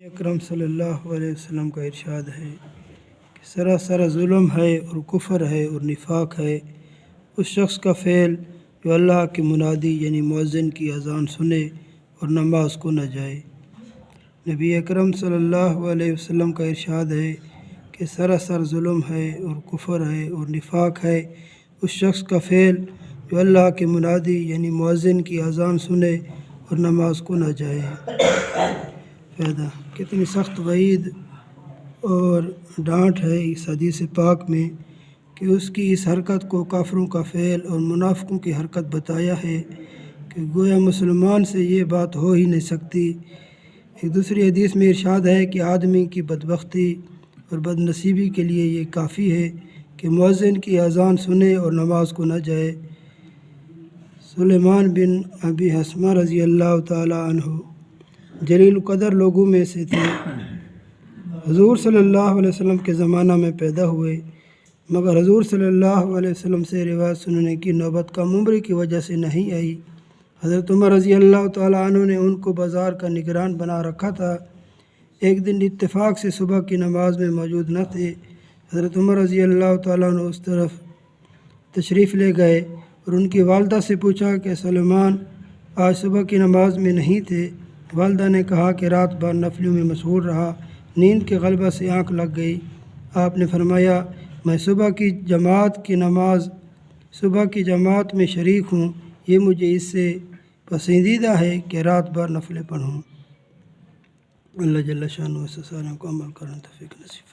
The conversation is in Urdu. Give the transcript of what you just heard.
اکرم صلی اللہ علیہ وسلم کا ارشاد ہے کہ سراسر ظلم ہے اور کفر ہے اور نفاق ہے اس شخص کا فعل جو اللہ کے منادی یعنی مؤذن کی اذان سنے اور نماز کو نہ جائے۔ نبی اکرم صلی اللہ علیہ وسلم کا ارشاد ہے کہ سراسر ظلم ہے اور کفر ہے اور نفاق ہے اس شخص کا فعل جو اللہ کے منادی یعنی مؤذن کی اذان سنے اور نماز کو نہ جائے۔ فائدہ: کتنی سخت وعید اور ڈانٹ ہے اس حدیث پاک میں کہ اس کی اس حرکت کو کافروں کا فعل اور منافقوں کی حرکت بتایا ہے کہ گویا مسلمان سے یہ بات ہو ہی نہیں سکتی۔ ایک دوسری حدیث میں ارشاد ہے کہ آدمی کی بدبختی اور بد نصیبی کے لیے یہ کافی ہے کہ مؤذن کی اذان سنے اور نماز کو نہ جائے۔ سلیمان بن ابی حسمہ رضی اللہ تعالیٰ عنہ جلیل القدر لوگوں میں سے تھے۔ حضور صلی اللہ علیہ وسلم کے زمانہ میں پیدا ہوئے، مگر حضور صلی اللہ علیہ وسلم سے روایت سننے کی نوبت کم عمری کی وجہ سے نہیں آئی۔ حضرت عمر رضی اللہ تعالیٰ عنہ نے ان کو بازار کا نگران بنا رکھا تھا۔ ایک دن اتفاق سے صبح کی نماز میں موجود نہ تھے۔ حضرت عمر رضی اللہ تعالیٰ عنہ اس طرف تشریف لے گئے اور ان کی والدہ سے پوچھا کہ سلیمان آج صبح کی نماز میں نہیں تھے؟ والدہ نے کہا کہ رات بھر نفلوں میں مشغول رہا، نیند کے غلبہ سے آنکھ لگ گئی۔ آپ نے فرمایا میں صبح کی جماعت میں شریک ہوں، یہ مجھے اس سے پسندیدہ ہے کہ رات بھر نفلیں پڑھوں۔ اللہ جل شانہ کو عمل کرنا توفیق نصیب